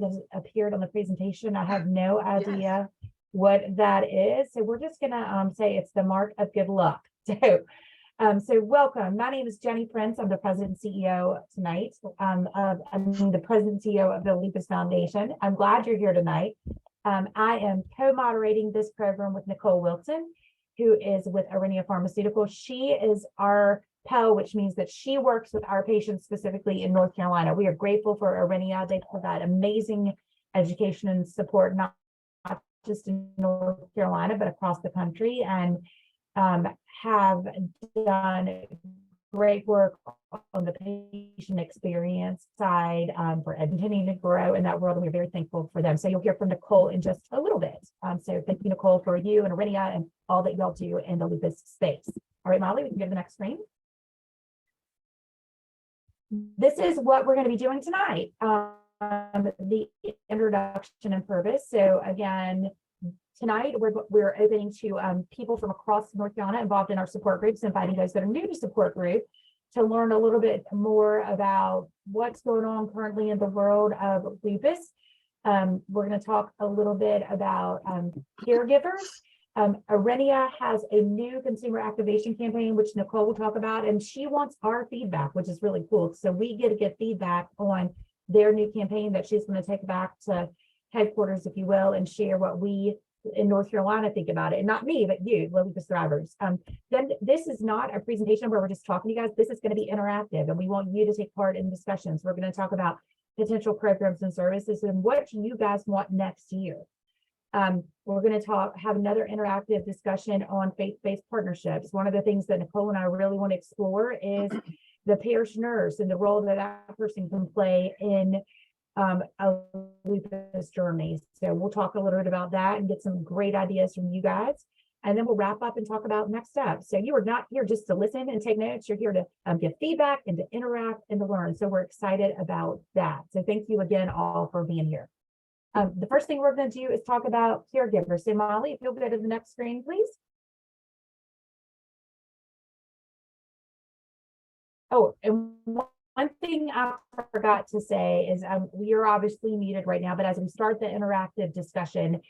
has appeared on the presentation. I have no idea what that is. So we're just gonna say it's the mark of good luck. So welcome. My name is Jenny Prince. I'm the president and CEO tonight. I'm the president and CEO of the Lupus Foundation. I'm glad you're here tonight. I am co-moderating this program with Nicole Wilson, who is with Aurinia Pharmaceuticals. She is our PO, which means that she works with our patients specifically in North Carolina. We are grateful for Aurinia. They provide amazing education and support, not just in North Carolina, but across the country, and have done great work on the patient experience side for continuing to grow in that world, and we're very thankful for them. So you'll hear from Nicole in just a little bit. So thank you, Nicole, for you and Aurinia and all that y'all do in the lupus space. All right, Molly, we can go to the next screen. This is what we're going to be doing tonight. The introduction and purpose. So again, tonight we're opening to people from across North Carolina involved in our support groups, inviting those that are new to support group to learn a little bit more about what's going on currently in the world of lupus. We're going to talk a little bit about caregivers. Aurinia has a new consumer activation campaign, which Nicole will talk about, and she wants our feedback, which is really cool. So we get to get feedback on their new campaign that she's going to take back to headquarters, if you will, and share what we in North Carolina think about it. And not me, but you, lupus thrivers. Then this is not a presentation where we're just talking to you guys. This is going to be interactive, and we want you to take part in discussions. We're going to talk about potential programs and services and what you guys want next year. We're going to have another interactive discussion on faith-based partnerships. One of the things that Nicole and I really want to explore is the parish nurse and the role that that person can play in a lupus journey. So we'll talk a little bit about that and get some great ideas from you guys. And then we'll wrap up and talk about next steps. So you are not here just to listen and take notes. You're here to give feedback and to interact and to learn. So we're excited about that. So thank you again all for being here. The first thing we're going to do is talk about caregivers. So Molly, if you'll go to the next screen, please. Oh, and one thing I forgot to say is we are obviously muted right now, but as we start the interactive discussion,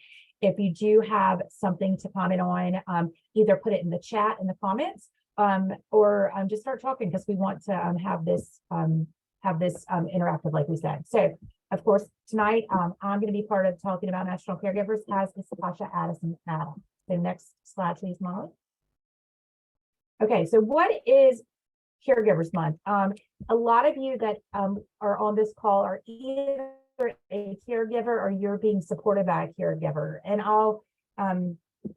if you do have something to comment on, either put it in the chat in the comments, or just start talking, because we want to have this interactive, like we said. So, of course, tonight I'm going to be part of talking about National Caregivers, as is Tasha Addison Adam. So next slide, please, Molly. Okay, so what is Caregivers Month? A lot of you that are on this call are either a caregiver or you're being supported by a caregiver. And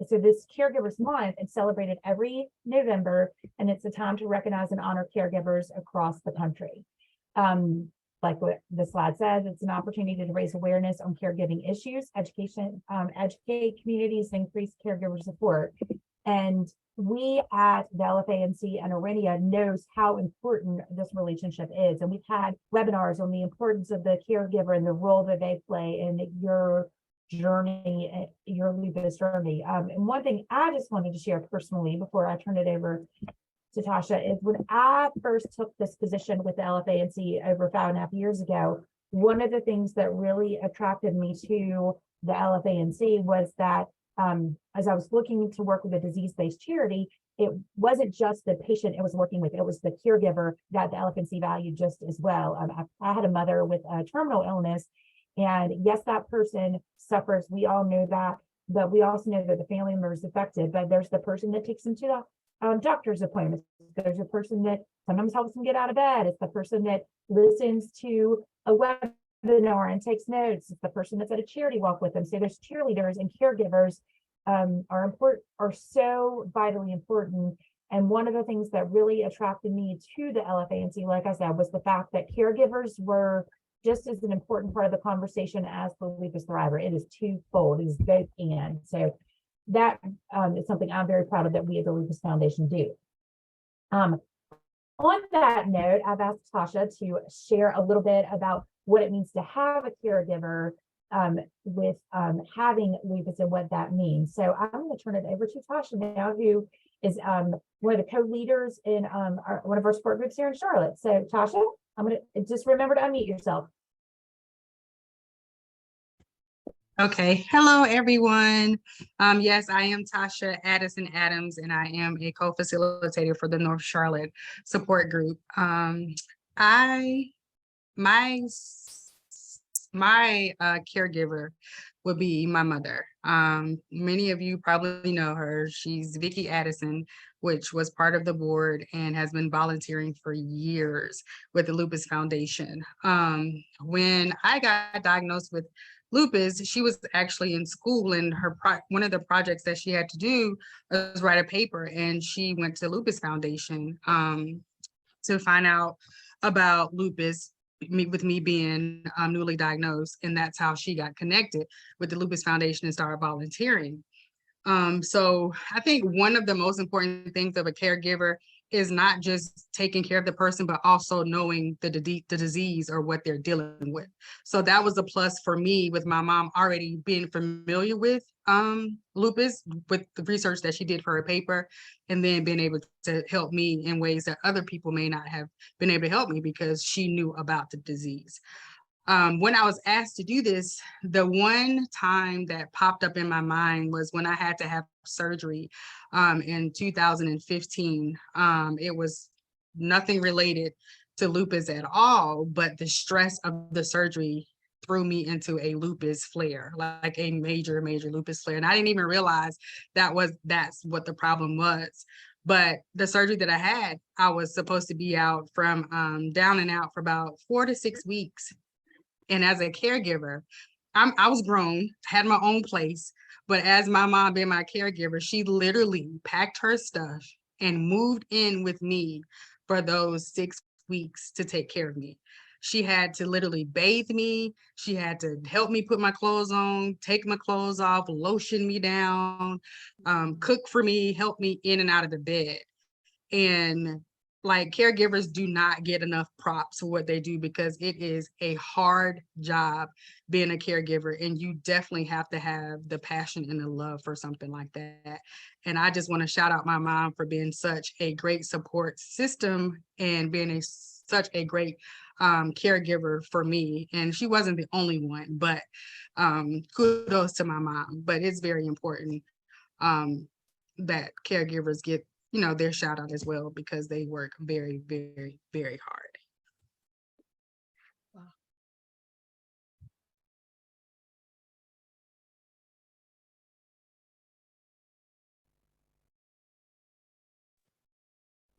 so this Caregivers Month is celebrated every November, and it's a time to recognize and honor caregivers across the country. Like what the slide says, it's an opportunity to raise awareness on caregiving issues, educate communities, increase caregiver support. And we at the LFANC and Aurinia knows how important this relationship is. And we've had webinars on the importance of the caregiver and the role that they play in your journey, your lupus journey. And one thing I just wanted to share personally before I turn it over to Tasha is when I first took this position with the LFANC over 5.5 years ago, one of the things that really attracted me to the LFANC was that as I was looking to work with a disease-based charity, it wasn't just the patient it was working with, it was the caregiver that the LFANC valued just as well. I had a mother with a terminal illness, and yes, that person suffers. We all know that, but we also know that the family member is affected. But there's the person that takes them to the doctor's appointments. There's a person that sometimes helps them get out of bed. It's the person that listens to a webinar and takes notes. It's the person that's at a charity walk with them. So there's cheerleaders and caregivers are so vitally important. And one of the things that really attracted me to the LFANC, like I said, was the fact that caregivers were just as an important part of the conversation as the lupus thriver. It is twofold, it is both and. So that is something I'm very proud of that we at the Lupus Foundation do. On that note, I've asked Tasha to share a little bit about what it means to have a caregiver with having lupus and what that means. So I'm going to turn it over to Tasha now, who is one of the co-leaders in one of our support groups here in Charlotte. So Tasha, I'm going to just remember to unmute yourself. Okay. Hello, everyone. Yes, I am Tasha Addison Adams, and I am a co-facilitator for the North Charlotte support group. I my caregiver would be my mother. Many of you probably know her. She's Vicki Addison, which was part of the board and has been volunteering for years with the Lupus Foundation. When I got diagnosed with lupus, she was actually in school, and one of the projects that she had to do was write a paper, and she went to Lupus Foundation to find out about lupus, with me being newly diagnosed, and that's how she got connected with the Lupus Foundation and started volunteering. So I think one of the most important things of a caregiver is not just taking care of the person, but also knowing the disease or what they're dealing with. So that was a plus for me, with my mom already being familiar with lupus, with the research that she did for her paper, and then being able to help me in ways that other people may not have been able to help me because she knew about the disease. When I was asked to do this, the one time that popped up in my mind was when I had to have surgery in 2015. It was nothing related to lupus at all, but the stress of the surgery threw me into a lupus flare, like a major lupus flare. And I didn't even realize that's what the problem was. But the surgery that I had, I was supposed to be out from down and out for about 4 to 6 weeks. And as a caregiver, I was grown, had my own place, but as my mom being my caregiver, she literally packed her stuff and moved in with me for those 6 weeks to take care of me. She had to literally bathe me. She had to help me put my clothes on, take my clothes off, lotion me down, cook for me, help me in and out of the bed. And like, caregivers do not get enough props for what they do, because it is a hard job being a caregiver, and you definitely have to have the passion and the love for something like that. And I just want to shout out my mom for being such a great support system and being such a great caregiver for me. And she wasn't the only one, but kudos to my mom. But it's very important that caregivers get their shout out as well, because they work very, very, very hard.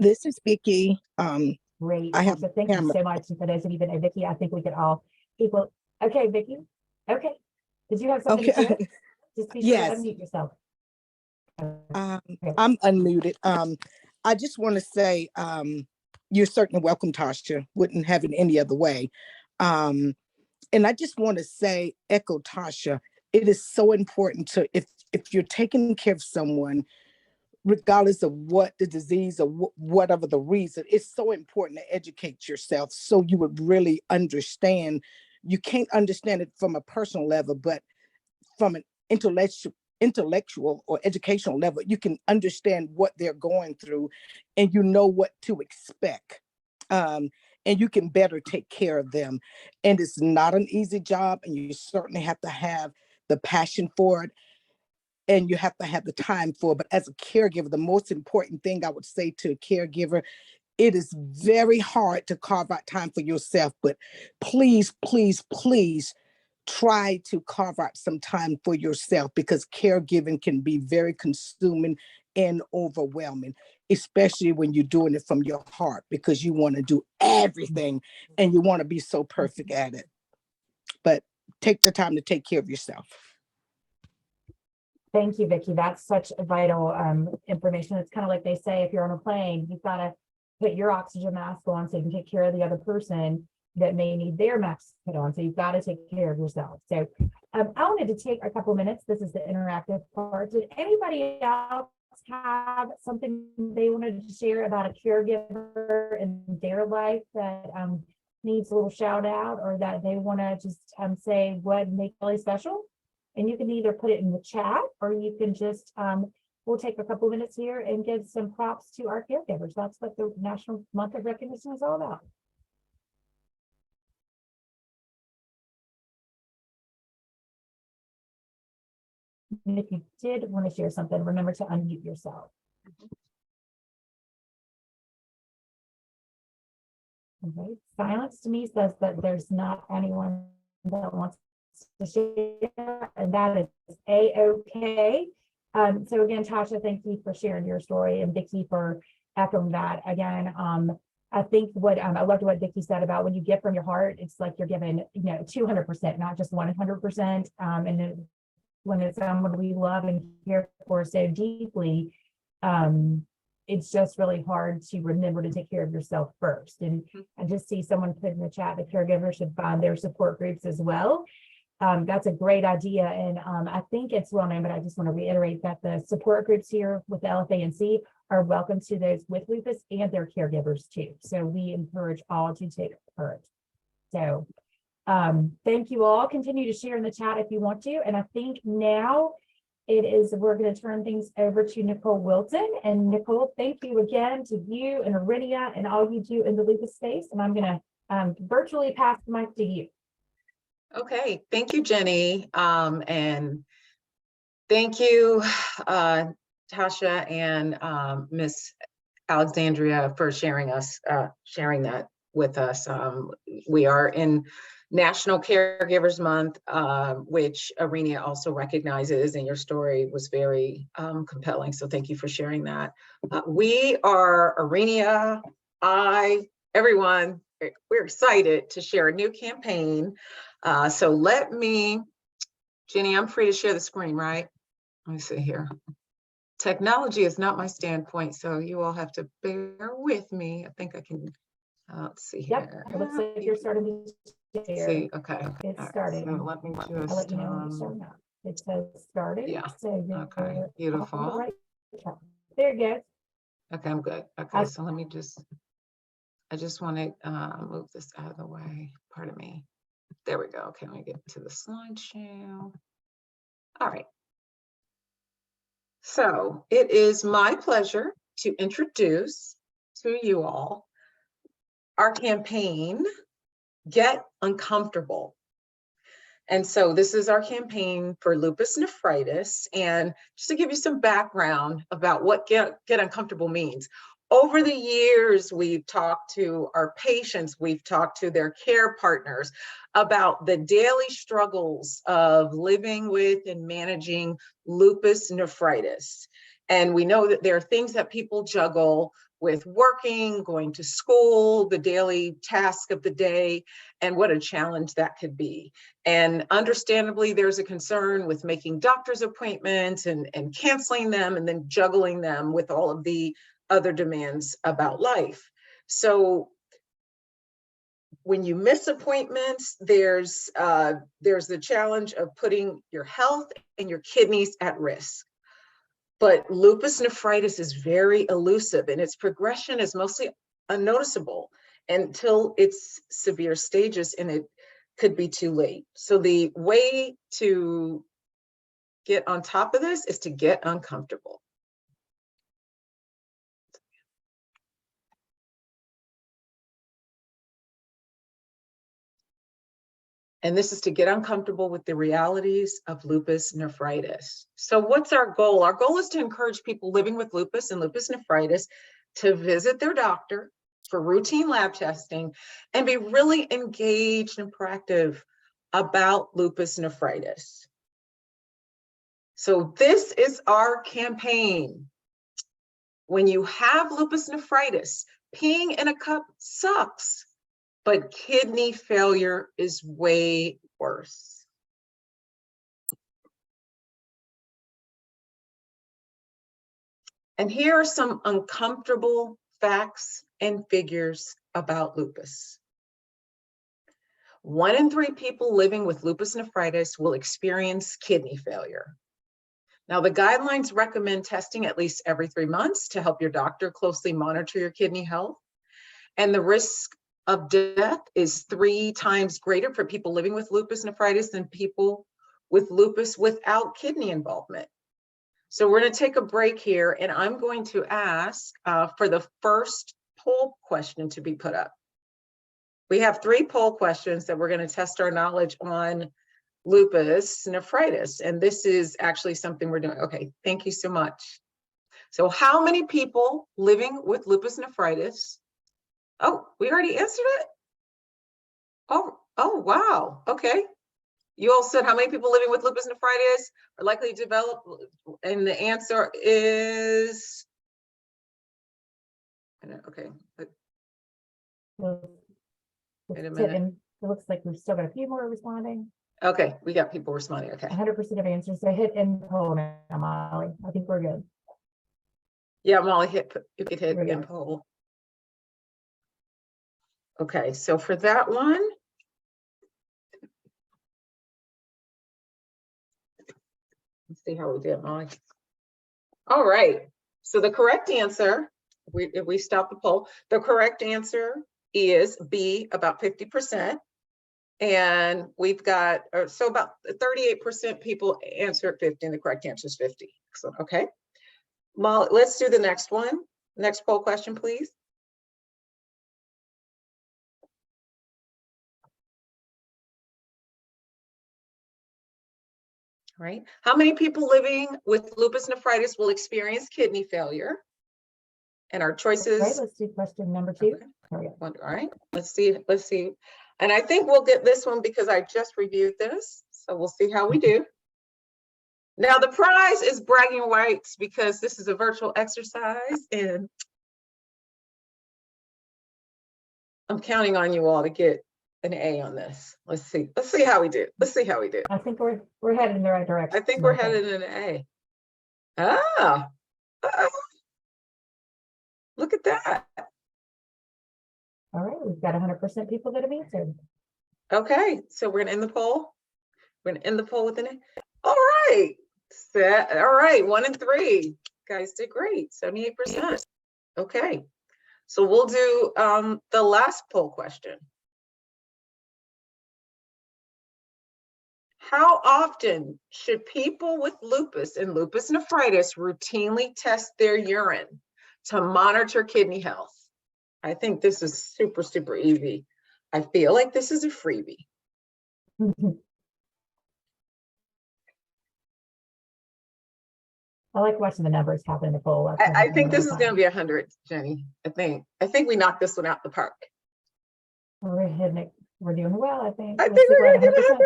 This is Vicki. Great, I have Tasha, thank you camera. so much. And for those of you that know Vicki, I think we could all equal. Okay, Vicki. Okay. Did you have something to share? Okay. Just be sure to Yes, unmute yourself. Okay. I'm unmuted. I just want to say you're certainly welcome, Tasha. Wouldn't have it any other way. And I just want to say, echo Tasha, it is so important to, if you're taking care of someone, regardless of what the disease or whatever the reason, it's so important to educate yourself so you would really understand. You can't understand it from a personal level, but from an intellectual or educational level, you can understand what they're going through, and you know what to expect. And you can better take care of them. And it's not an easy job, and you certainly have to have the passion for it, and you have to have the time for it. But as a caregiver, the most important thing I would say to a caregiver, it is very hard to carve out time for yourself, but please, please, please try to carve out some time for yourself, because caregiving can be very consuming and overwhelming, especially when you're doing it from your heart, because you want to do everything and you want to be so perfect at it. But take the time to take care of yourself. Thank you, Vicki. That's such vital information. It's kind of like they say, if you're on a plane, you've got to put your oxygen mask on so you can take care of the other person that may need their mask put on. So you've got to take care of yourself. So I wanted to take a couple minutes. This is the interactive part. Did anybody else have something they wanted to share about a caregiver in their life that needs a little shout out, or that they want to just say what makes it really special? And you can either put it in the chat, or you can just, we'll take a couple minutes here and give some props to our caregivers. That's what the National Month of Recognition is all about. And if you did want to share something, remember to unmute yourself. Okay. Silence to me says that there's not anyone that wants to share, and that is a-okay. So again, Tasha, thank you for sharing your story, and Vicki for echoing that again. I think what I loved what Vicki said about when you give from your heart, it's like you're giving, 200%, not just 100%. And then when it's someone we love and care for so deeply, it's just really hard to remember to take care of yourself first. And I just see someone put in the chat that caregivers should find their support groups as well. That's a great idea. And I think it's well known, but I just want to reiterate that the support groups here with the LFANC are welcome to those with lupus and their caregivers too. So we encourage all to take part. So thank you all. Continue to share in the chat if you want to. And I think now we're going to turn things over to Nicole Wilton. And Nicole, thank you again to you and Aurinia and all you do in the lupus space. And I'm going to virtually pass the mic to you. Okay, thank you, Jenny. And thank you, Tasha and Miss Alexandria for sharing that with us. We are in National Caregivers Month, which Aurinia also recognizes, and your story was very compelling. So thank you for sharing that. We are Aurinia, everyone, we're excited to share a new campaign. So let me, Jenny, I'm free to share the screen, right? Let me see here. Technology is not my standpoint, so you all have to bear with me. I think I can, let's see here. Yep, it looks like you're starting to share. See, okay. It started. So let me I'll just, let you know when it's starting up. It says started. Yeah. So Okay, beautiful. Right. There you go. Okay, I'm good. Okay, so let me just, I just want to move this out of the way. Pardon me. There we go. Okay, let me get to the slideshow. All right. So it is my pleasure to introduce to you all our campaign, Get Uncomfortable. And so this is our campaign for lupus nephritis. And just to give you some background about what Get Uncomfortable means. Over the years, we've talked to our patients, we've talked to their care partners about the daily struggles of living with and managing lupus nephritis. And we know that there are things that people juggle with working, going to school, the daily task of the day, and what a challenge that could be. And understandably, there's a concern with making doctor's appointments and canceling them and then juggling them with all of the other demands about life. So when you miss appointments, there's the challenge of putting your health and your kidneys at risk. But lupus nephritis is very elusive and its progression is mostly unnoticeable until its severe stages, and it could be too late. So the way to get on top of this is to get uncomfortable. And this is to get uncomfortable with the realities of lupus nephritis. So what's our goal? Our goal is to encourage people living with lupus and lupus nephritis to visit their doctor for routine lab testing and be really engaged and proactive about lupus nephritis. So this is our campaign. When you have lupus nephritis, peeing in a cup sucks. But kidney failure is way worse. And here are some uncomfortable facts and figures about lupus. 1 in 3 people living with lupus nephritis will experience kidney failure. Now, the guidelines recommend testing at least every 3 months to help your doctor closely monitor your kidney health. And the risk of death is 3 times greater for people living with lupus nephritis than people with lupus without kidney involvement. So we're going to take a break here, and I'm going to ask for the first poll question to be put up. We have 3 poll questions that we're going to test our knowledge on lupus nephritis. And this is actually something we're doing. Okay, thank you so much. So how many people living with lupus nephritis? Oh, we already answered it? Oh, wow, okay. You all said how many people living with lupus nephritis are likely to develop, and the answer is, okay. Well, Wait a it's minute. hitting. It looks like we've still got a few more responding. Okay, we got people responding, okay. 100% of answers. So hit end poll now, Molly. I think we're good. Yeah, Molly, you could hit There we in go. poll. Okay, so for that one, let's see how we did, Molly. All right, so the correct answer, if we stop the poll, the correct answer is B, about 50%. And we've got, so about 38% people answered 50, and the correct answer is 50. Excellent, okay. Molly, let's do the next one. Next poll question, please. All right, how many people living with lupus nephritis will experience kidney failure? And our choices. Right, let's do question number 2. Okay. There we go. All right, let's see. And I think we'll get this one because I just reviewed this. So we'll see how we do. Now the prize is bragging rights because this is a virtual exercise and I'm counting on you all to get an A on this. Let's see how we do. I think we're headed in the right direction. I think we're headed in an A. Ah, look at that. All right, we've got 100% people that have answered. Okay, so we're gonna end the poll. We're gonna end the poll with an A. All right, all right, 1 and 3. Guys did great, 78%. Okay, so we'll do the last poll question. How often should people with lupus and lupus nephritis routinely test their urine to monitor kidney health? I think this is super, super easy. I feel like this is a freebie. I like watching the numbers happen in the poll. I think this is going to be 100, Jenny. I think we knocked this one out the park. We're hitting it. We're doing well, I think. I Let's think see, we're at going to 100%.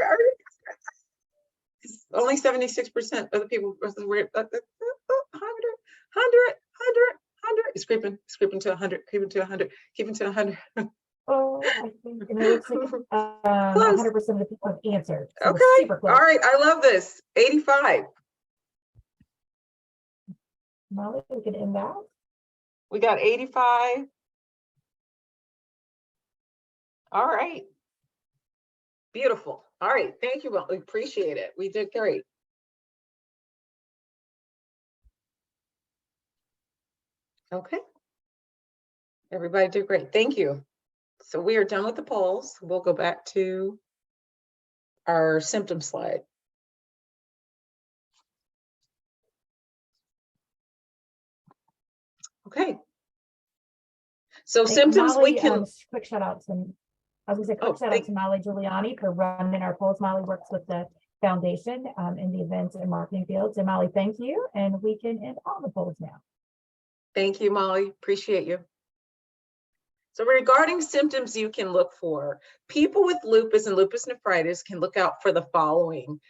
Only 76% of the people versus we're 100. It's creeping to 100, creeping to 100, keeping to 100. Oh, I think and it looks like 100% of the people have answered. So we're Okay, super close. all right, I love this. 85. Molly, we can end that. We got 85. All right. Beautiful. All right, thank you. Well, we appreciate it. We did great. Okay. Everybody did great. Thank you. So we are done with the polls. We'll go back to our symptom slide. Okay. So Hey, symptoms Molly, we can. quick shout out to, I was gonna say quick Oh, shout out to Molly Giuliani for running our polls. Molly works with the foundation in the events and marketing fields. And Molly, thank you. And we can end all the polls now. Thank you, Molly. Appreciate you. So regarding symptoms you can look for, people with lupus and lupus nephritis can look out for the following.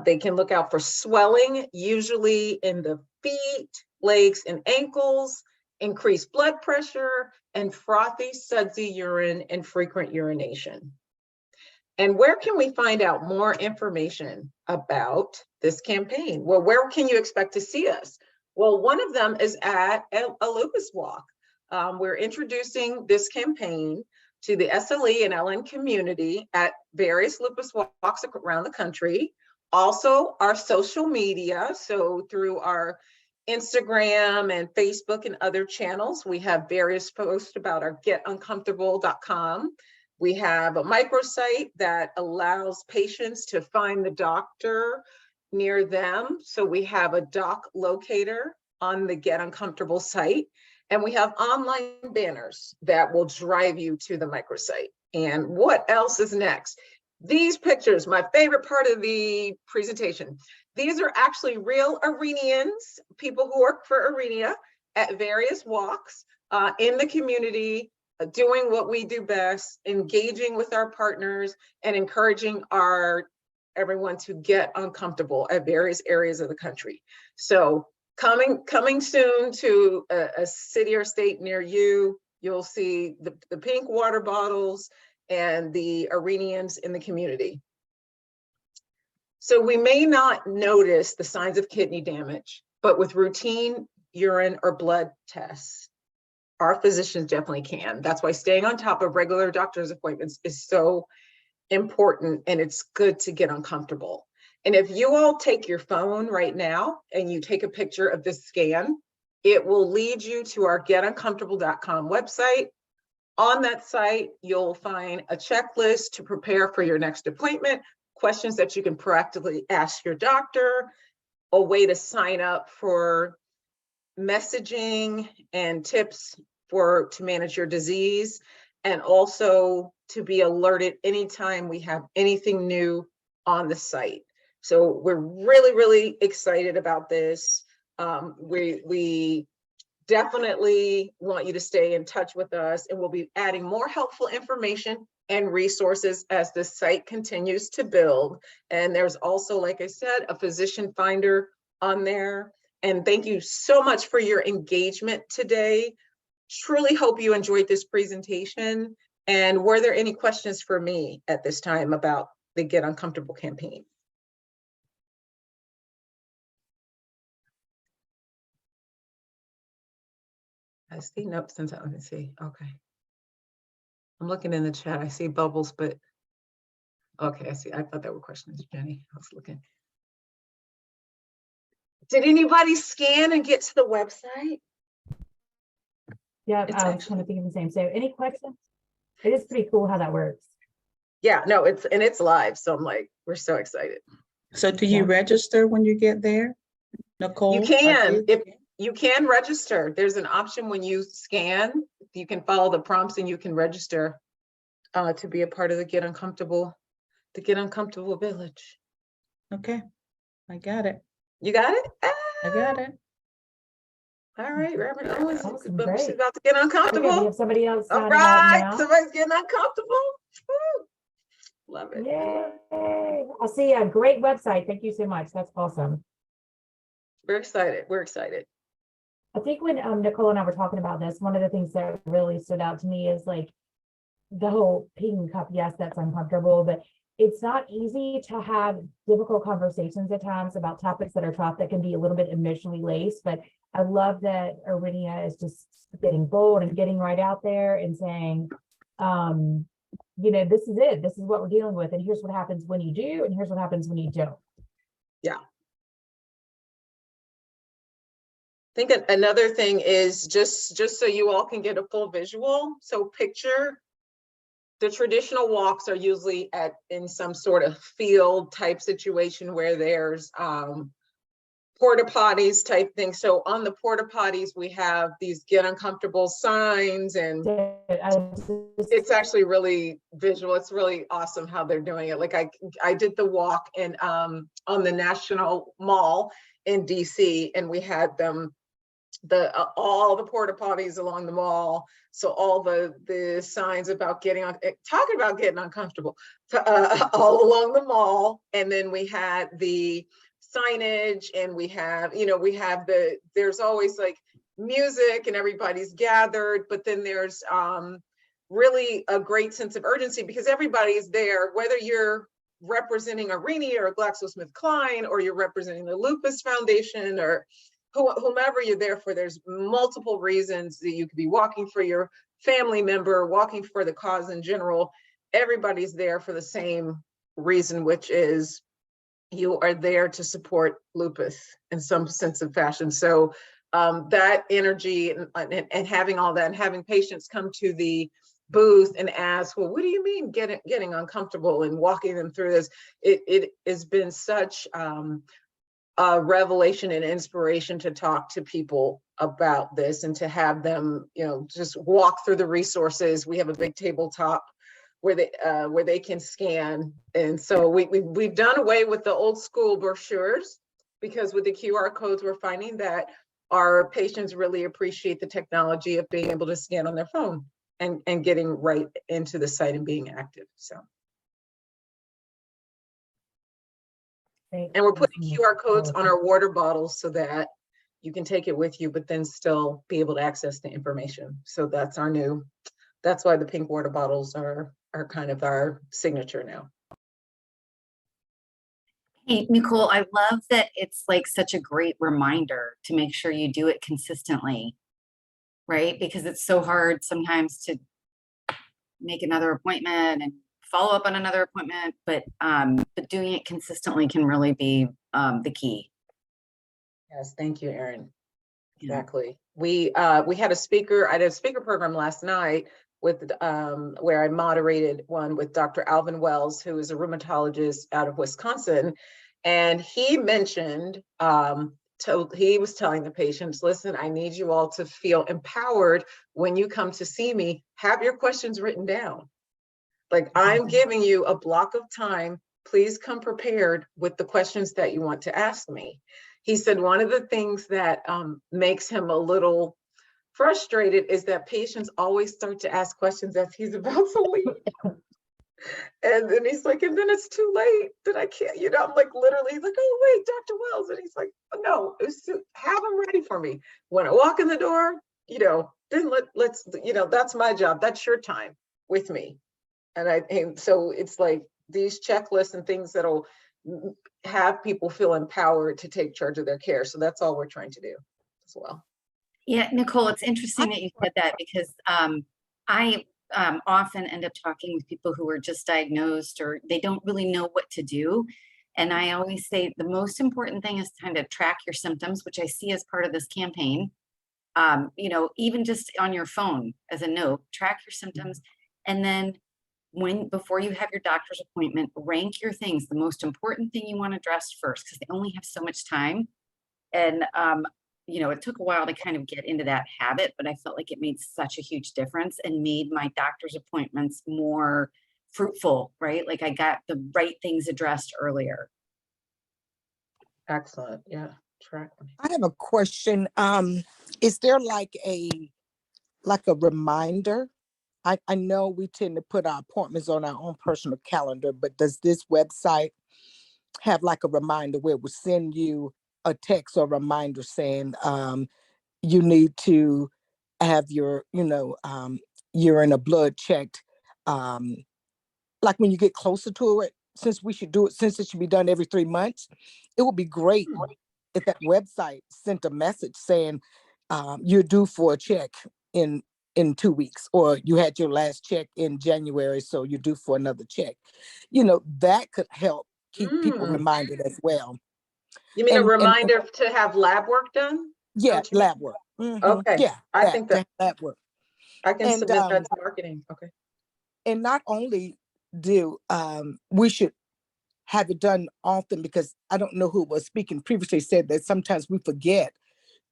They can look out for swelling, usually in the feet, legs, and ankles, increased blood pressure, and frothy, sudsy urine and frequent urination. And where can we find out more information about this campaign? Well, where can you expect to see us? Well, one of them is at a lupus walk. We're introducing this campaign to the SLE and LN community at various lupus walks around the country. Also, our social media, so through our Instagram and Facebook and other channels, we have various posts about our getuncomfortable.com. We have a microsite that allows patients to find the doctor near them. So we have a doc locator on the Get Uncomfortable site. And we have online banners that will drive you to the microsite. And what else is next? These pictures, my favorite part of the presentation. These are actually real Aurinians, people who work for Aurinia at various walks in the community, doing what we do best, engaging with our partners and encouraging everyone to get uncomfortable at various areas of the country. So coming soon to a city or state near you, you'll see the pink water bottles and the Aurinians in the community. So we may not notice the signs of kidney damage, but with routine urine or blood tests, our physicians definitely can. That's why staying on top of regular doctor's appointments is so important, and it's good to get uncomfortable. And if you all take your phone right now and you take a picture of this scan, it will lead you to our getuncomfortable.com website. On that site, you'll find a checklist to prepare for your next appointment, questions that you can proactively ask your doctor, a way to sign up for messaging and tips to manage your disease, and also to be alerted anytime we have anything new on the site. So we're really, really excited about this. We definitely want you to stay in touch with us, and we'll be adding more helpful information and resources as the site continues to build. And there's also, like I said, a physician finder on there. And thank you so much for your engagement today. Truly hope you enjoyed this presentation. And were there any questions for me at this time about the Get Uncomfortable campaign? I see, nope, let me see, okay. I'm looking in the chat, I see bubbles, but okay, I see, I thought there were questions, Jenny, I was looking. Did anybody scan and get to the website? Yeah, I was kind of thinking the same. So any questions? It is pretty cool how that works. Yeah, no, it's live, so I'm like, we're so excited. So do you register when you get there, Nicole? You can, if you can register. There's an option when you scan, you can follow the prompts and you can register to be a part of the Get Uncomfortable Village. Okay, I got it. You got it? I got it. All right, Reverend Owens, Awesome, she's great. about to get uncomfortable. Okay, we have somebody else All signing out right, now. somebody's getting uncomfortable. Woo. Love it. Yay! I'll see a great website. Thank you so much. That's awesome. We're excited. We're excited. I think when Nicole and I were talking about this, one of the things that really stood out to me is like the whole ping cup. Yes, that's uncomfortable, but it's not easy to have difficult conversations at times about topics that are tough that can be a little bit emotionally laced. But I love that Aurinia is just getting bold and getting right out there and saying, you know, this is it. This is what we're dealing with. And here's what happens when you do, and here's what happens when you don't. Yeah. I think another thing is just so you all can get a full visual. So picture the traditional walks are usually in some sort of field type situation where there's porta potties type thing. So on the porta potties, we have these Get Uncomfortable signs, and it's actually really visual. It's really awesome how they're doing it. Like I did the walk in on the National Mall in DC, and we had them all the porta potties along the mall. So all the signs about talking about getting uncomfortable all along the mall. And then we had the signage, and we have there's always like music and everybody's gathered, but then there's really a great sense of urgency because everybody's there, whether you're representing Aurinia or GlaxoSmithKline, or you're representing the Lupus Foundation, or whomever you're there for. There's multiple reasons that you could be walking for your family member, walking for the cause in general. Everybody's there for the same reason, which is you are there to support lupus in some sense of fashion. So that energy and having all that, and having patients come to the booth and ask, well, what do you mean getting uncomfortable, and walking them through this, it has been such a revelation and inspiration to talk to people about this and to have them, just walk through the resources. We have a big tabletop where they can scan. And so we've done away with the old school brochures, because with the QR codes, we're finding that our patients really appreciate the technology of being able to scan on their phone and getting right into the site and being active. So, and we're putting QR codes on our water bottles so that you can take it with you, but then still be able to access the information. So that's why the pink water bottles are kind of our signature now. Hey, Nicole, I love that it's like such a great reminder to make sure you do it consistently, right? Because it's so hard sometimes to make another appointment and follow up on another appointment, but doing it consistently can really be the key. Yes, thank you, Erin. Yeah. Exactly. We had a speaker. I had a speaker program last night with where I moderated one with Dr. Alvin Wells, who is a rheumatologist out of Wisconsin, and he mentioned he was telling the patients, listen, I need you all to feel empowered when you come to see me. Have your questions written down. Like, I'm giving you a block of time. Please come prepared with the questions that you want to ask me. He said one of the things that makes him a little frustrated is that patients always start to ask questions as he's about to leave. And then he's like, and then it's too late, that I can't, I'm like, literally, he's like, oh, wait, Dr. Wells. And he's like, no, have them ready for me. When I walk in the door, then let's, that's my job. That's your time with me. And so it's like these checklists and things that'll have people feel empowered to take charge of their care. So that's all we're trying to do as well. Yeah, Nicole, it's interesting that you said that, because I often end up talking with people who are just diagnosed or they don't really know what to do. And I always say the most important thing is kind of track your symptoms, which I see as part of this campaign. Even just on your phone as a note, track your symptoms. And then before you have your doctor's appointment, rank your things, the most important thing you want to address first, because they only have so much time. And it took a while to kind of get into that habit, but I felt like it made such a huge difference and made my doctor's appointments more fruitful, right? Like I got the right things addressed earlier. Excellent. Yeah. Track. I have a question. Is there like a reminder? I know we tend to put our appointments on our own personal calendar, but does this website have like a reminder where it will send you a text or reminder saying you need to have your, urine or blood checked, like when you get closer to it, since it should be done every 3 months, it would be great if that website sent a message saying you're due for a check in 2 weeks, or you had your last check in January, so you're due for another check. That could help keep people reminded as well. You mean a reminder to have lab work done? Yeah, lab work. Okay. Yeah, I think that lab work. I can submit that to marketing. Okay. And not only do we should have it done often, because I don't know who was speaking previously said that sometimes we forget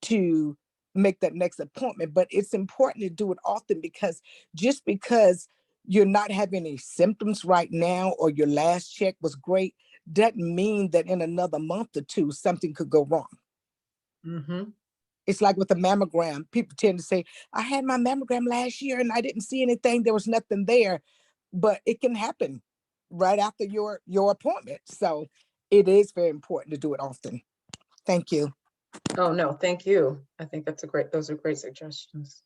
to make that next appointment, but it's important to do it often, because just because you're not having any symptoms right now or your last check was great, doesn't mean that in another month or two something could go wrong. Mm-hmm. It's like with a mammogram. People tend to say, I had my mammogram last year and I didn't see anything. There was nothing there. But it can happen right after your appointment. So it is very important to do it often. Thank you. Oh, no, thank you. I think those are great suggestions.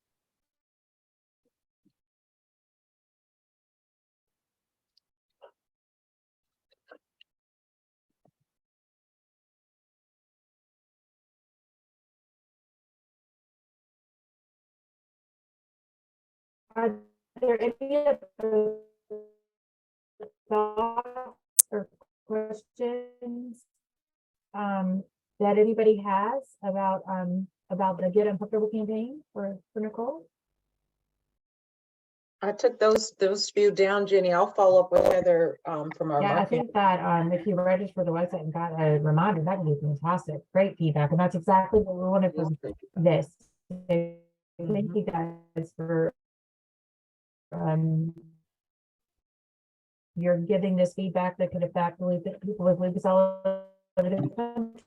Are there any other thoughts or questions that anybody has about the Get Uncomfortable campaign for Nicole? I took those few down, Jenny. I'll follow up with Heather from our Yeah, I marketing. think that if you register for the website and got a reminder, that would be fantastic. Great feedback, and that's exactly what we wanted from this. Thank you guys for you're giving this feedback that could affect people with lupus all over the country.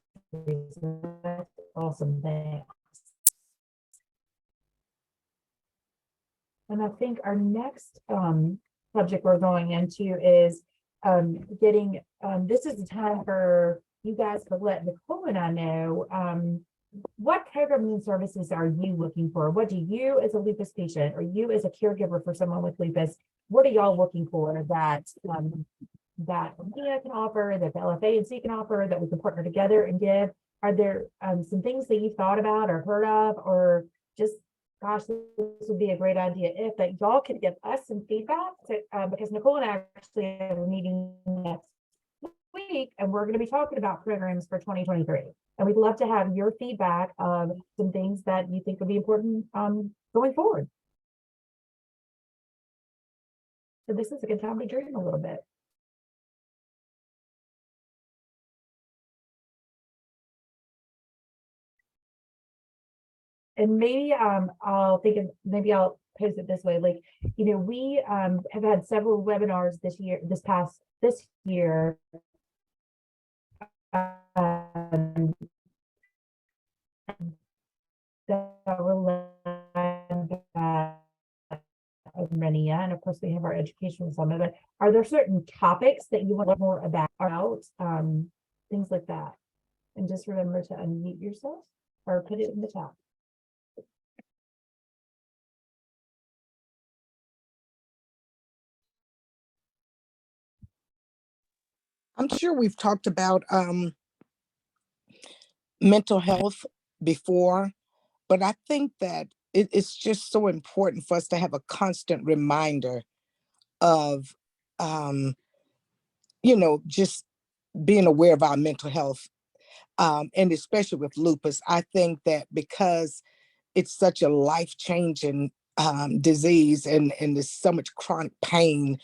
So that's awesome. Thanks. And I think our next subject we're going into is getting, this is the time for you guys to let Nicole and I know what programming and services are you looking for? What do you as a lupus patient or you as a caregiver for someone with lupus, what are y'all looking for that that Aurinia can offer, that the LFANC can offer, that we can partner together and give? Are there some things that you thought about or heard of, or just, gosh, this would be a great idea if that y'all could give us some feedback to, because Nicole and I actually have a meeting next week and we're going to be talking about programs for 2023. And we'd love to have your feedback of some things that you think would be important going forward. So this is a good time to dream a little bit. And maybe I'll think of, maybe I'll pose it this way, like, you know, we have had several webinars this year, this year. That were led by Aurinia, and of course we have our educational summit. But are there certain topics that you want to learn more about, things like that? And just remember to unmute yourself or put it in the chat. I'm sure we've talked about mental health before, but I think that it's just so important for us to have a constant reminder of, you know, just being aware of our mental health. And especially with lupus, I think that because it's such a life-changing disease and there's so much chronic pain,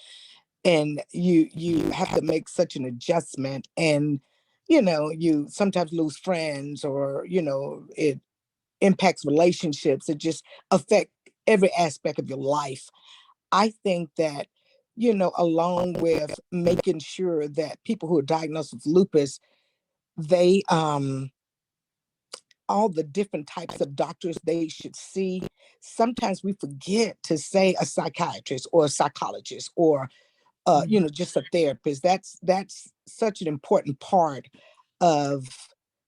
and you have to make such an adjustment, and you know, you sometimes lose friends, or you know, it impacts relationships, it just affects every aspect of your life. I think that, you know, along with making sure that people who are diagnosed with lupus, they all the different types of doctors they should see, sometimes we forget to say a psychiatrist or a psychologist or you know, just a therapist. That's such an important part of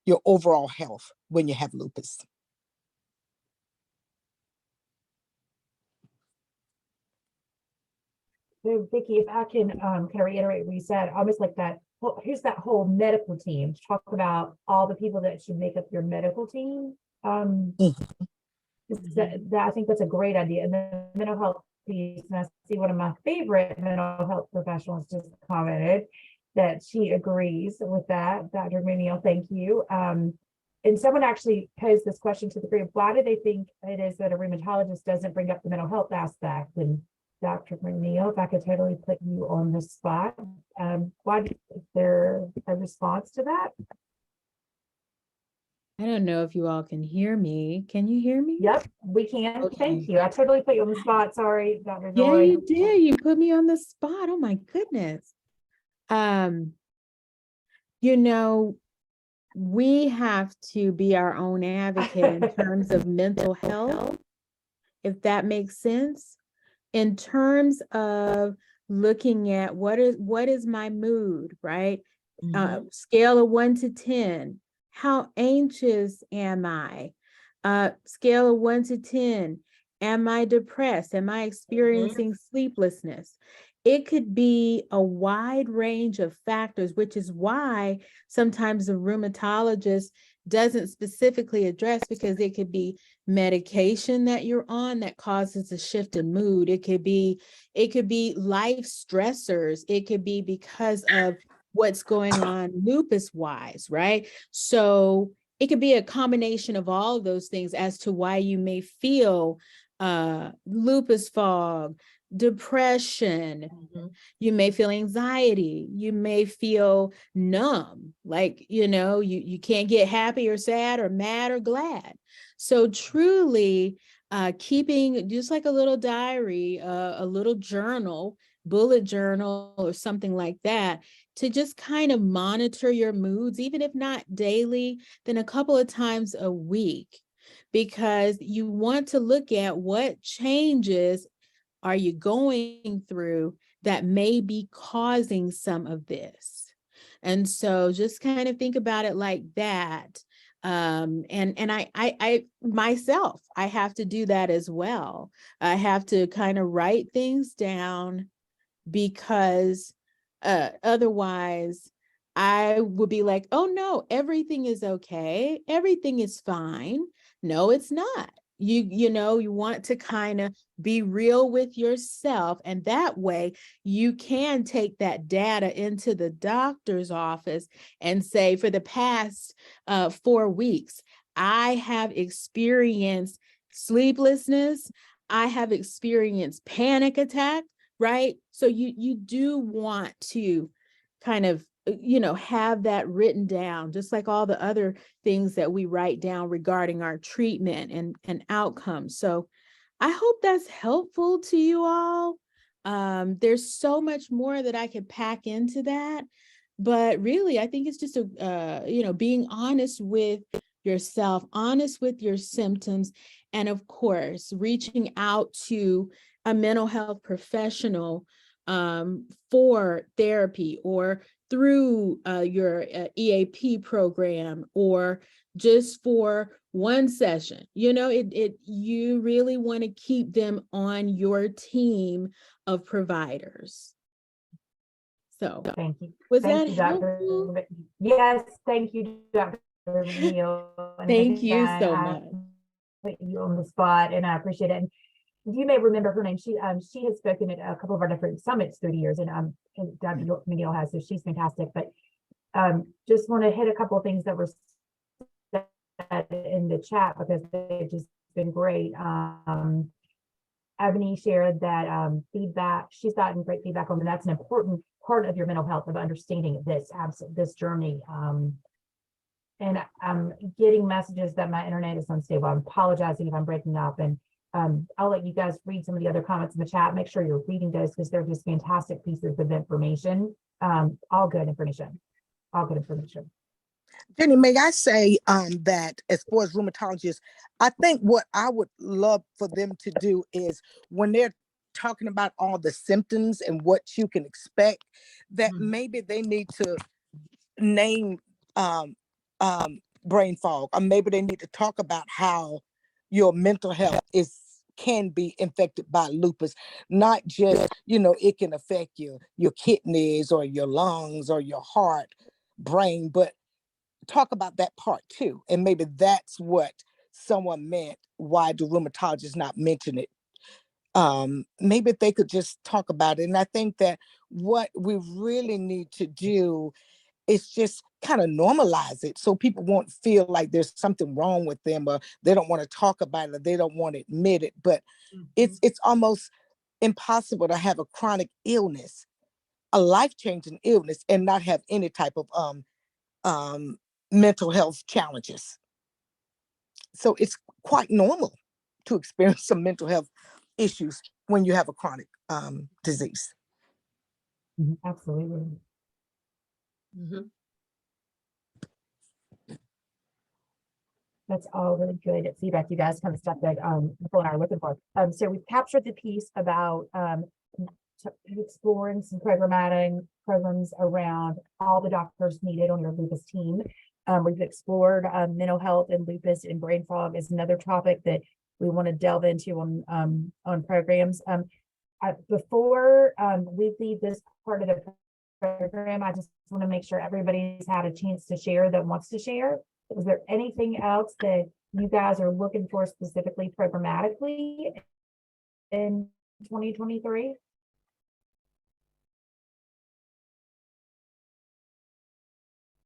your overall health when you have lupus. So Vicki, if I can kind of reiterate what you said, almost like that, well, here's that whole medical team to talk about all the people that should make up your medical team. That I think that's a great idea. And the mental health piece, and I see one of my favorite mental health professionals just commented that she agrees with that. Dr. Maniel, thank you. And someone actually posed this question to the group: why do they think it is that a rheumatologist doesn't bring up the mental health aspect? And Dr. Maniel, if I could totally put you on the spot, why is there a response to that? I don't know if you all can hear me. Can you hear me? Yep, we can. Okay. Thank you. I totally put you on the spot. Sorry, Dr. Yeah, Joy. you did. You put me on the spot. Oh my goodness. You know, we have to be our own advocate in terms of mental health, if that makes sense. In terms of looking at what is my mood, right? Scale of 1 to 10. How anxious am I? Scale of 1 to 10. Am I depressed? Am I experiencing sleeplessness? It could be a wide range of factors, which is why sometimes the rheumatologist doesn't specifically address, because it could be medication that you're on that causes a shift in mood. It could be life stressors. It could be because of what's going on lupus wise, right? So it could be a combination of all of those things as to why you may feel lupus fog, depression, you may feel anxiety, you may feel numb, like, you know, you can't get happy or sad or mad or glad. So truly keeping just like a little diary, a little journal bullet journal or something like that to just kind of monitor your moods, even if not daily, then a couple of times a week, because you want to look at what changes are you going through that may be causing some of this. And so just kind of think about it like that. And I myself, I have to do that as well. I have to kind of write things down, because otherwise I would be like, oh no, everything is okay. Everything is fine. No, it's not. You know, you want to kind of be real with yourself. And that way you can take that data into the doctor's office and say, for the past 4 weeks, I have experienced sleeplessness. I have experienced panic attack, right? So you do want to kind of, you know, have that written down, just like all the other things that we write down regarding our treatment and outcomes. So I hope that's helpful to you all. There's so much more that I could pack into that, but really, I think it's just you know, being honest with yourself, honest with your symptoms, and of course, reaching out to a mental health professional for therapy, or through your EAP program, or just for one session. You know, you really want to keep them on your team of providers. So Thank you. was Thank that you, Dr. helpful? Yes, thank you, Dr. Neal. And Thank you again, so I much. put you on the spot, and I appreciate it. And you may remember her name. She has spoken at a couple of our different summits through the years, and Dr. Neal has, so she's fantastic. But just want to hit a couple of things that were said in the chat, because they've just been great. Ebony shared that feedback, she's gotten great feedback on, and that's an important part of your mental health, of understanding this journey. And I'm getting messages that my internet is unstable. I'm apologizing if I'm breaking up, and I'll let you guys read some of the other comments in the chat. Make sure you're reading those, because they're just fantastic pieces of information. All good information. All good information. Jenny, may I say that as far as rheumatologists, I think what I would love for them to do is, when they're talking about all the symptoms and what you can expect, that maybe they need to name brain fog, or maybe they need to talk about how your mental health can be infected by lupus, not just, you know, it can affect your kidneys or your lungs or your heart, brain, but talk about that part too. And maybe that's what someone meant. Why do rheumatologists not mention it? Maybe if they could just talk about it. And I think that what we really need to do is just kind of normalize it, so people won't feel like there's something wrong with them, or they don't want to talk about it, or they don't want to admit it. But it's almost impossible to have a chronic illness, a life-changing illness, and not have any type of mental health challenges. So it's quite normal to experience some mental health issues when you have a chronic disease. Absolutely. That's all really good feedback, you guys, kind of stuff that Nicole and I are looking for. So we've captured the piece about exploring some programs around all the doctors needed on your lupus team. We've explored mental health and lupus, and brain fog is another topic that we want to delve into on programs. Before we leave this part of the program, I just want to make sure everybody's had a chance to share that wants to share. Is there anything else that you guys are looking for specifically programmatically in 2023?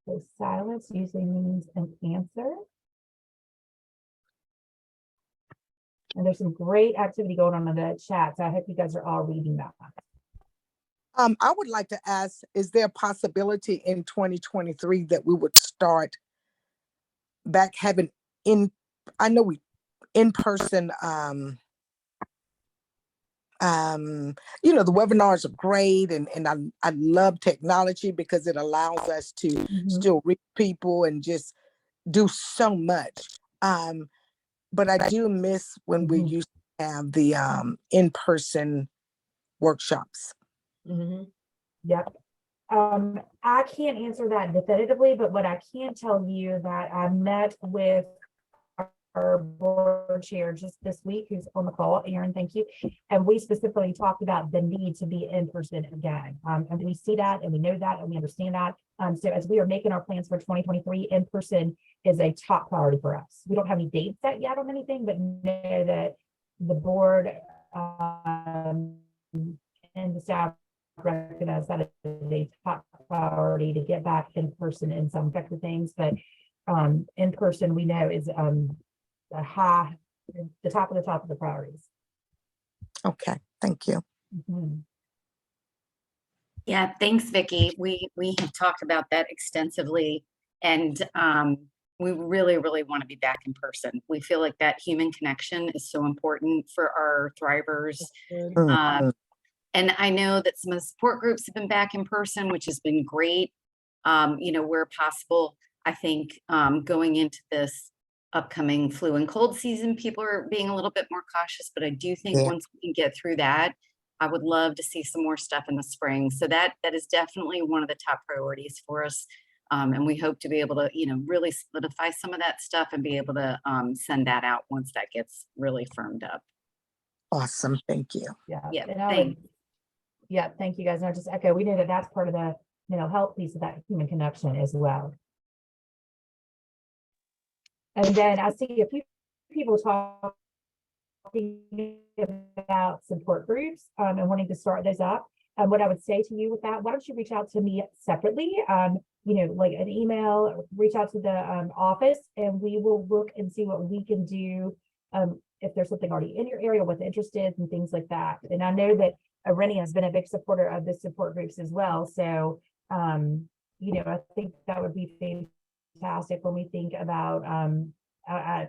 So silence usually means an answer. And there's some great activity going on in the chat, so I hope you guys are all reading that. I would like to ask, is there a possibility in 2023 that we would start back having in-person You know, the webinars are great, and I love technology because it allows us to Mhm. still reach people and just do so much. But I do miss when we Mhm. used to have the in-person workshops. Yep. I can't answer that definitively, but what I can tell you that I met with our board chair just this week, who's on the call, Aaron, thank you. And we specifically talked about the need to be in person again. And we see that, and we know that, and we understand that. So as we are making our plans for 2023, in person is a top priority for us. We don't have any dates set yet on anything, but know that the board and the staff recognize that is a top priority to get back in person in some effective things, but in person we know is the top of the priorities. Okay, thank you. Mhm. Yeah, thanks, Vicky. We have talked about that extensively, and we really, really want to be back in person. We feel like that human connection is so important for our thrivers. Mhm. And I know that some of the support groups have been back in person, which has been great. You know, where possible, I think going into this upcoming flu and cold season, people are being a little bit more cautious, but I do think Yeah. once we can get through that, I would love to see some more stuff in the spring. So that is definitely one of the top priorities for us. And we hope to be able to, you know, really solidify some of that stuff and be able to send that out once that gets really firmed up. Awesome, thank you. Yeah. Yeah, And I would, yeah, thank you guys. And I just echo, we know that that's part of the mental health piece of that human connection as well. And then I see a few people talking about support groups and wanting to start those up. And what I would say to you with that, why don't you reach out to me separately? You know, like an email, reach out to the office, and we will look and see what we can do. If there's something already in your area, what's interested and things like that. And I know that Aurinia has been a big supporter of the support groups as well. So, you know, I think that would be fantastic when we think about, I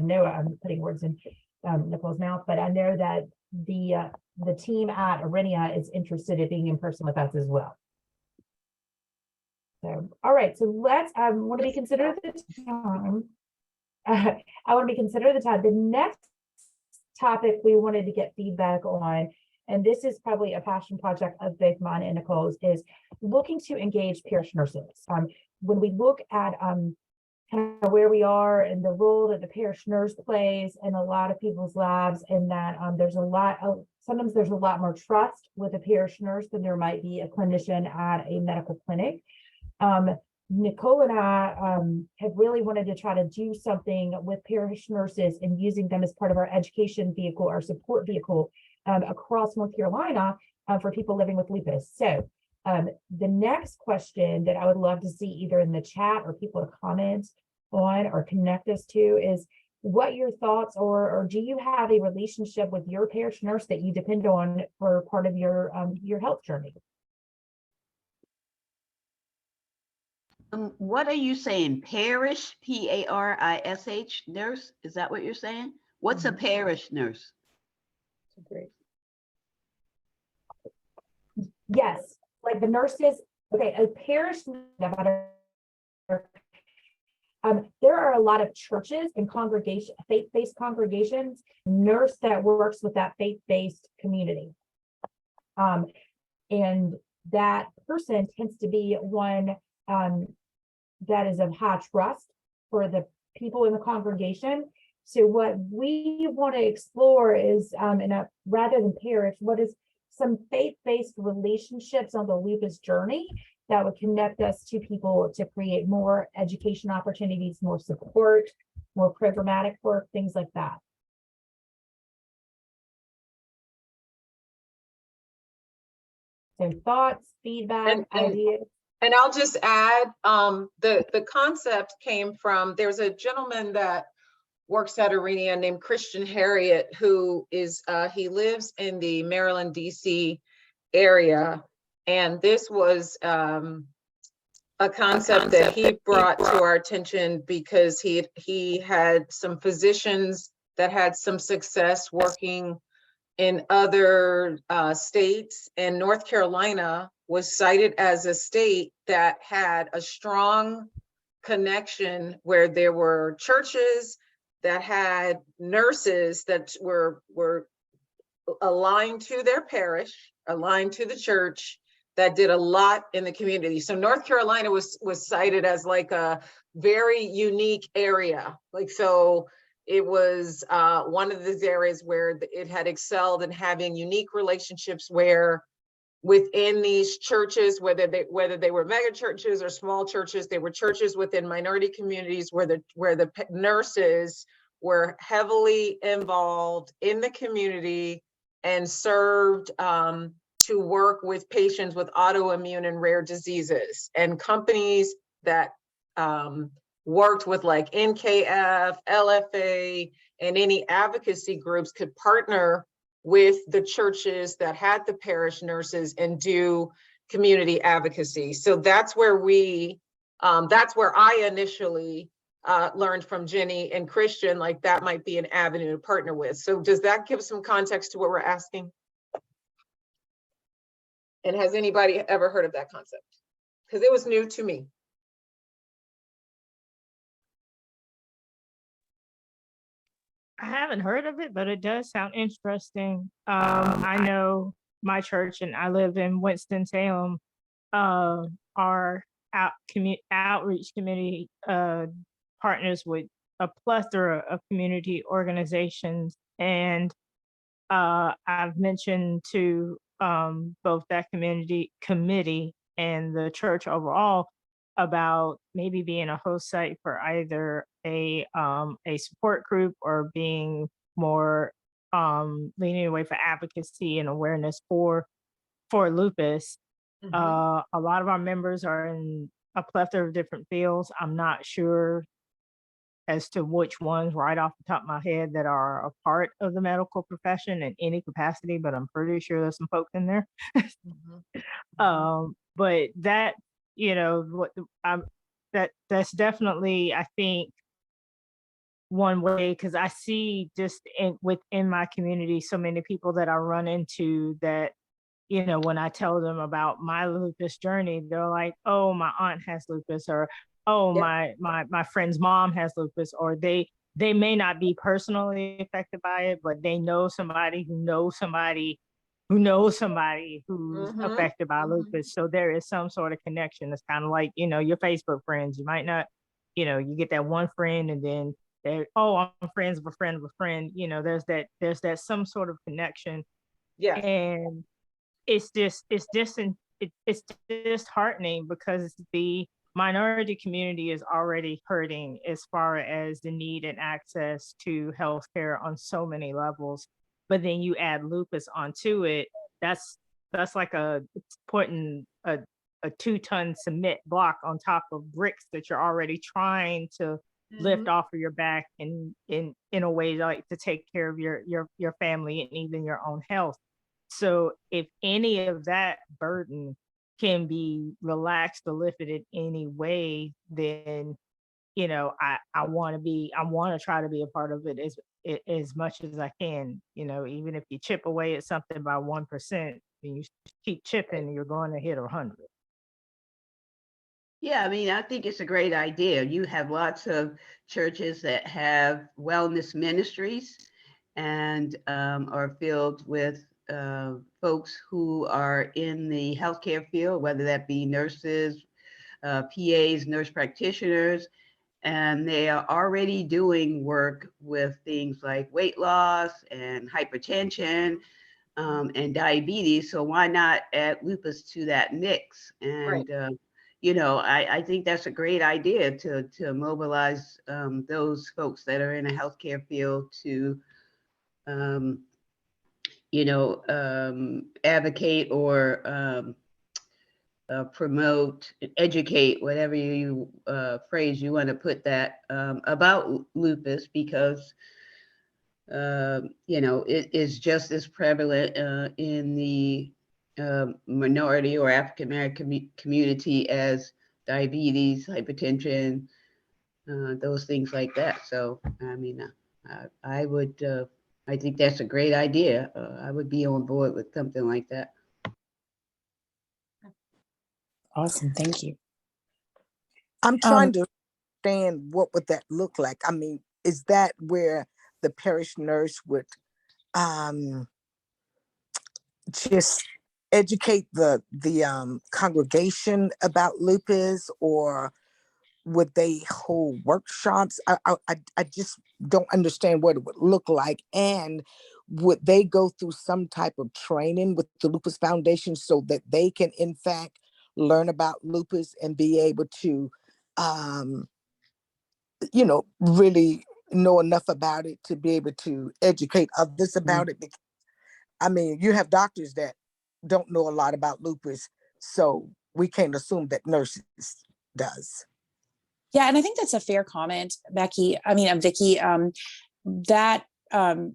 know I'm putting words in Nicole's mouth, but I know that the team at Aurinia is interested in being in person with us as well. So, all right, so let's, I want to be considerate of the time. I want to be considerate of the time. The next topic we wanted to get feedback on, and this is probably a passion project of both mine and Nicole's, is looking to engage parish nurses. When we look at kind of where we are and the role that the parish nurse plays in a lot of people's lives, and that there's a lot of, sometimes there's a lot more trust with a parish nurse than there might be a clinician at a medical clinic. Nicole and I have really wanted to try to do something with parish nurses and using them as part of our education vehicle, our support vehicle across North Carolina for people living with lupus. So the next question that I would love to see either in the chat or people to comment on or connect us to is what your thoughts, or do you have a relationship with your parish nurse that you depend on for part of your health journey? What are you saying? Parish, P-A-R-I-S-H nurse? Is that what you're saying? What's a parish nurse? Great. Yes, like the nurses. Okay, a parish. There are a lot of churches and faith-based congregations, nurse that works with that faith-based community. And that person tends to be one that is of high trust for the people in the congregation. So what we want to explore is, rather than parish, what is some faith-based relationships on the lupus journey that would connect us to people to create more education opportunities, more support, more programmatic work, things like that. So thoughts, feedback, ideas. And I'll just add, the concept came from, there's a gentleman that works at Aurinia named Christian Harriet, who is, he lives in the Maryland, DC area. And this was a concept that he brought to our attention because he had some physicians that had some success working in other states, and North Carolina was cited as a state that had a strong connection where there were churches that had nurses that were aligned to their parish, aligned to the church, that did a lot in the community. So North Carolina was cited as like a very unique area. Like, so it was one of those areas where it had excelled in having unique relationships where within these churches, whether they were mega churches or small churches, they were churches within minority communities where the nurses were heavily involved in the community and served to work with patients with autoimmune and rare diseases. And companies that worked with like NKF, LFA, and any advocacy groups could partner with the churches that had the parish nurses and do community advocacy. So that's where that's where I initially learned from Jenny and Christian, like that might be an avenue to partner with. So does that give some context to what we're asking? And has anybody ever heard of that concept? Because it was new to me. I haven't heard of it, but it does sound interesting. I know my church, and I live in Winston-Salem, our outreach committee partners with a plethora of community organizations. And I've mentioned to both that committee and the church overall about maybe being a host site for either a support group or being more leaning away for advocacy and awareness for lupus. A lot of our members are in a plethora of different fields. I'm not sure as to which ones right off the top of my head that are a part of the medical profession in any capacity, but I'm pretty sure there's some folks in there. But that, you know, that's definitely, I think, one way, because I see just within my community so many people that I run into that, you know, when I tell them about my lupus journey, they're like, oh, my aunt has lupus, or oh, my friend's mom has lupus, or they may not be personally affected by it, but they know somebody who knows somebody who knows somebody who's affected by lupus. So there is some sort of connection. It's kind of like, you know, your Facebook friends. You might not, you know, you get that one friend and then oh, I'm friends of a friend of a friend. You know, there's that some sort of connection. Yeah. And it's just disheartening because the minority community is already hurting as far as the need and access to healthcare on so many levels. But then you add lupus onto it. That's like putting a 2-ton cement block on top of bricks that you're already trying to lift off of your back in a way like to take care of your family and even your own health. So if any of that burden can be relaxed or lifted in any way, then, you know, I want to try to be a part of it as much as I can. You know, even if you chip away at something by 1%, and you keep chipping, you're going to hit 100. Yeah, I mean, I think it's a great idea. You have lots of churches that have wellness ministries and are filled with folks who are in the healthcare field, whether that be nurses, PAs, nurse practitioners, and they are already doing work with things like weight loss and hypertension and diabetes. So why not add lupus to that mix? And you know, I think that's a great idea to mobilize those folks that are in a healthcare field to you know, advocate or promote, educate, whatever you phrase you want to put that about lupus, because you know, it is just as prevalent in the minority or African American community as diabetes, hypertension, those things like that. So I mean, I I think that's a great idea. I would be on board with something like that. Awesome, thank you. I'm trying to understand what would that look like. I mean, is that where the parish nurse would just educate the congregation about lupus, or would they hold workshops? I just don't understand what it would look like. And would they go through some type of training with the Lupus Foundation so that they can in fact learn about lupus and be able to really know enough about it to be able to educate others about it? Because, I mean, you have doctors that don't know a lot about lupus, so we can't assume that nurses does. Yeah, and I think that's a fair comment, Vicky.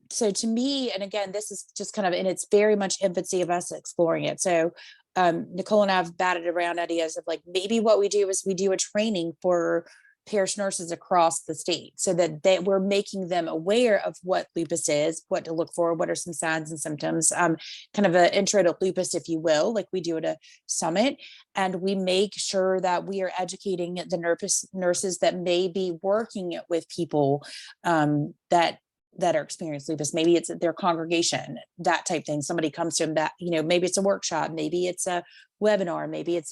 So to me, and again, this is just kind of in its very much infancy of us exploring it. So Nicole and I have batted around ideas of like, maybe what we do is we do a training for parish nurses across the state so that we're making them aware of what lupus is, what to look for, what are some signs and symptoms, kind of an intro to lupus, if you will, like we do at a summit. And we make sure that we are educating the nurses that may be working with people that are experiencing lupus. Maybe it's their congregation, that type thing. Somebody comes to them that, maybe it's a workshop, maybe it's a webinar, maybe it's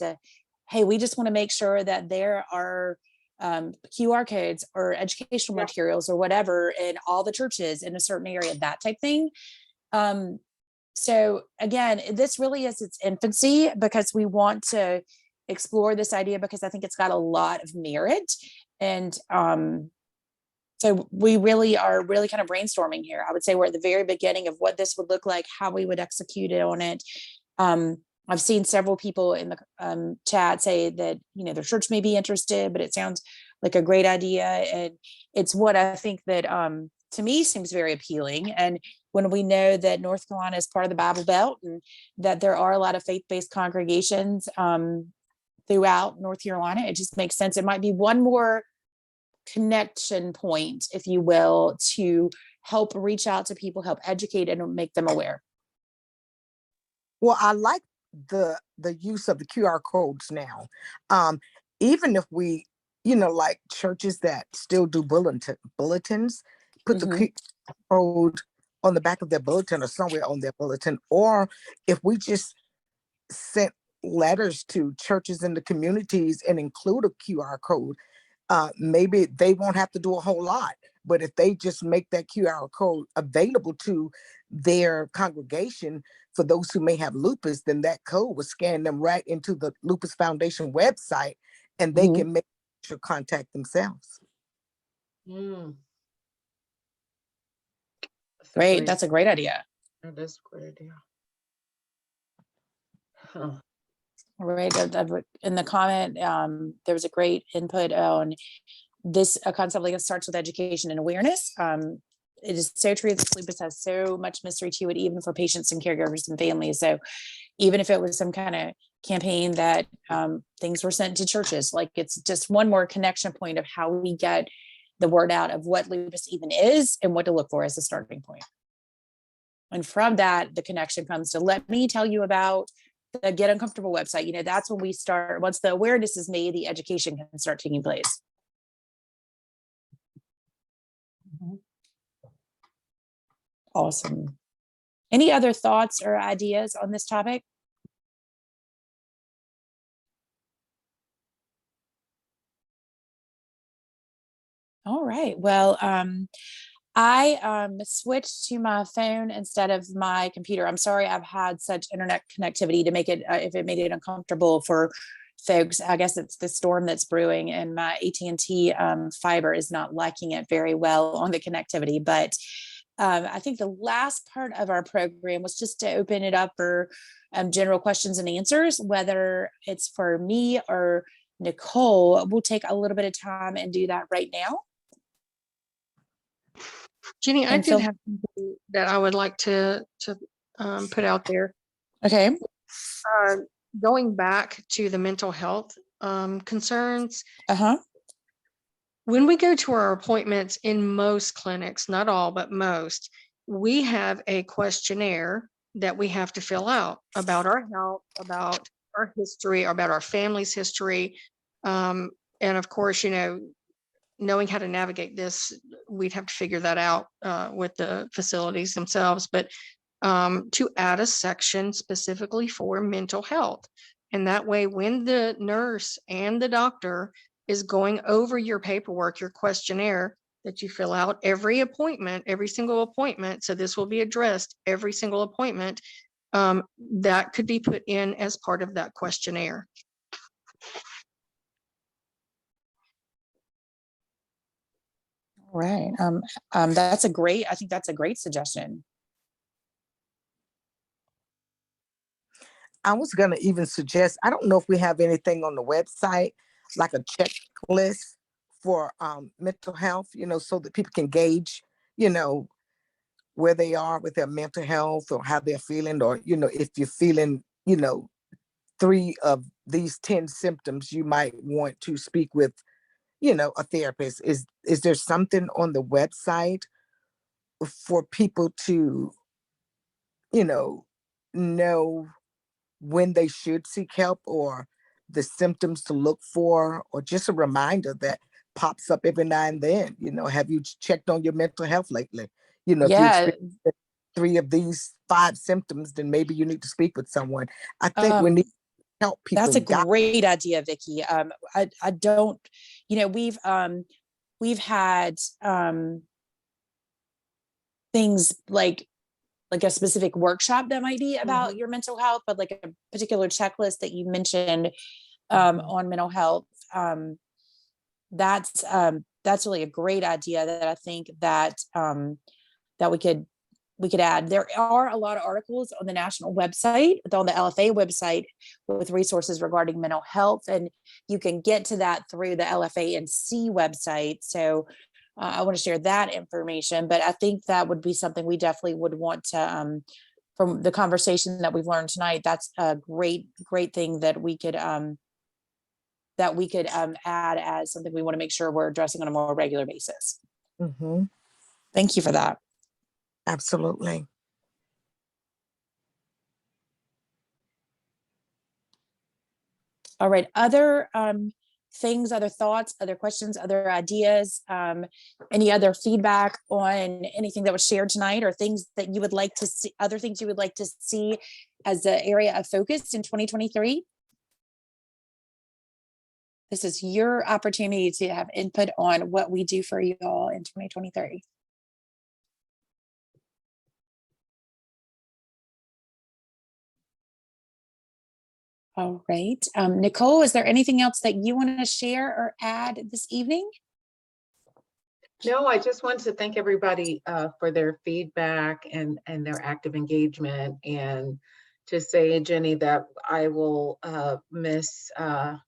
hey, we just want to make sure that there are QR codes or educational materials or whatever in all the churches in a certain area, that type thing. So again, this really is its infancy because we want to explore this idea because I think it's got a lot of merit. And so we really are kind of brainstorming here. I would say we're at the very beginning of what this would look like, how we would execute it on it. I've seen several people in the chat say that, their church may be interested, but it sounds like a great idea. And it's what I think that to me seems very appealing. And when we know that North Carolina is part of the Bible Belt and that there are a lot of faith-based congregations throughout North Carolina, it just makes sense. It might be one more connection point, if you will, to help reach out to people, help educate and make them aware. Well, I like the use of the QR codes now. Even if we, like churches that still do bulletins, put the QR code on the back of their bulletin or somewhere on their bulletin, or if we just sent letters to churches in the communities and include a QR code, maybe they won't have to do a whole lot. But if they just make that QR code available to their congregation for those who may have lupus, then that code will scan them right into the Lupus Foundation website and they can make sure contact themselves. Great. That's a great idea. That is a great idea. Huh. All right. In the comment, there was a great input on this concept. Like, it starts with education and awareness. It is so true that lupus has so much mystery to it, even for patients and caregivers and families. So even if it was some kind of campaign that things were sent to churches, like it's just one more connection point of how we get the word out of what lupus even is and what to look for as a starting point. And from that, the connection comes to, let me tell you about the Get Uncomfortable website. That's when we start. Once the awareness is made, the education can start taking place. Awesome. Any other thoughts or ideas on this topic? All right. Well, I switched to my phone instead of my computer. I'm sorry I've had such internet connectivity to make it, if it made it uncomfortable for folks. I guess it's the storm that's brewing and my AT&T fiber is not liking it very well on the connectivity. But I think the last part of our program was just to open it up for general questions and answers, whether it's for me or Nicole. We'll take a little bit of time and do that right now. Jenny, I did have something that I would like to put out there. Okay. Going back to the mental health concerns. Uh-huh. When we go to our appointments in most clinics, not all, but most, we have a questionnaire that we have to fill out about our health, about our history, about our family's history. And of course, knowing how to navigate this, we'd have to figure that out with the facilities themselves, but to add a section specifically for mental health. And that way, when the nurse and the doctor is going over your paperwork, your questionnaire that you fill out every appointment, every single appointment, so this will be addressed every single appointment, that could be put in as part of that questionnaire. Right. I think that's a great suggestion. I was going to even suggest, I don't know if we have anything on the website, like a checklist for mental health, so that people can gauge, where they are with their mental health or how they're feeling, or, if you're feeling, 3 of these 10 symptoms, you might want to speak with, a therapist. Is there something on the website for people to, know when they should seek help, or the symptoms to look for, or just a reminder that pops up every now and then? Have you checked on your mental health lately? If you Yeah. experience 3 of these 5 symptoms, then maybe you need to speak with someone. I think we need to help people. That's a great idea, Vicki. I don't, we've had things like a specific workshop that might be about your mental health, but like a particular checklist that you mentioned on mental health. That's really a great idea that I think that that we could add. There are a lot of articles on the national website, on the LFA website, with resources regarding mental health, and you can get to that through the LFANC website. So I want to share that information, but I think that would be something we definitely would want to, from the conversation that we've learned tonight, that's a great thing that we could add as something we want to make sure we're addressing on a more regular basis. Thank you for that. Absolutely. All right. Other things, other thoughts, other questions, other ideas, any other feedback on anything that was shared tonight, or things that you would like to see, other things you would like to see as an area of focus in 2023? This is your opportunity to have input on what we do for you all in 2023. All right. Nicole, is there anything else that you want to share or add this evening? No, I just want to thank everybody for their feedback and their active engagement, and to say, Jenny, that I will miss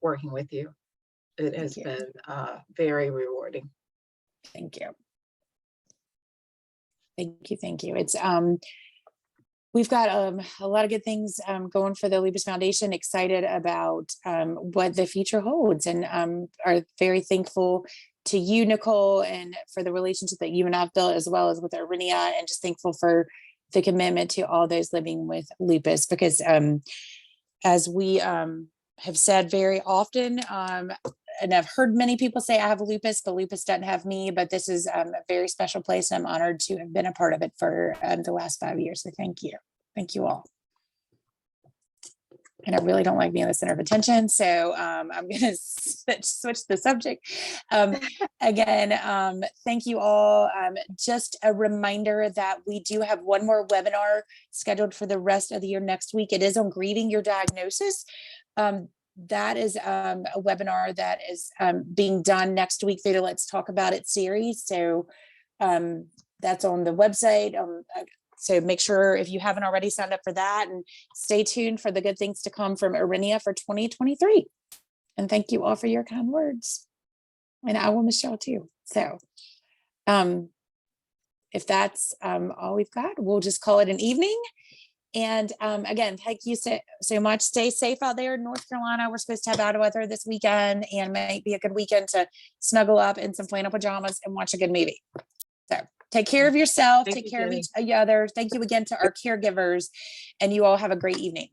working with you. It has been very rewarding. Thank you. Thank you. It's we've got a lot of good things going for the Lupus Foundation. Excited about what the future holds, and are very thankful to you, Nicole, and for the relationship that you and I've built, as well as with Aurinia, and just thankful for the commitment to all those living with lupus, because as we have said very often, and I've heard many people say I have lupus, but lupus doesn't have me, but this is a very special place, and I'm honored to have been a part of it for the last 5 years. So thank you. Thank you all. And I really don't like being the center of attention, so I'm going to switch the subject. Again, thank you all. Just a reminder that we do have one more webinar scheduled for the rest of the year next week. It is on grieving your diagnosis. That is a webinar that is being done next week through the Let's Talk About It series. So that's on the website. So make sure, if you haven't already, signed up for that, and stay tuned for the good things to come from Aurinia for 2023. And thank you all for your kind words. And I will miss y'all too. So if that's all we've got, we'll just call it an evening. And again, thank you so much. Stay safe out there in North Carolina. We're supposed to have bad weather this weekend, and might be a good weekend to snuggle up in some flannel pajamas and watch a good movie. So Take care of yourself, Thank take you, care Jenny. of each other. Thank you again to our caregivers, and you all have a great evening.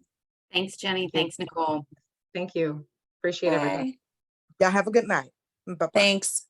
Thanks, Jenny. Thanks, Nicole. Thank you. Appreciate everything. Bye. Y'all have a good night. Bye-bye. Thanks.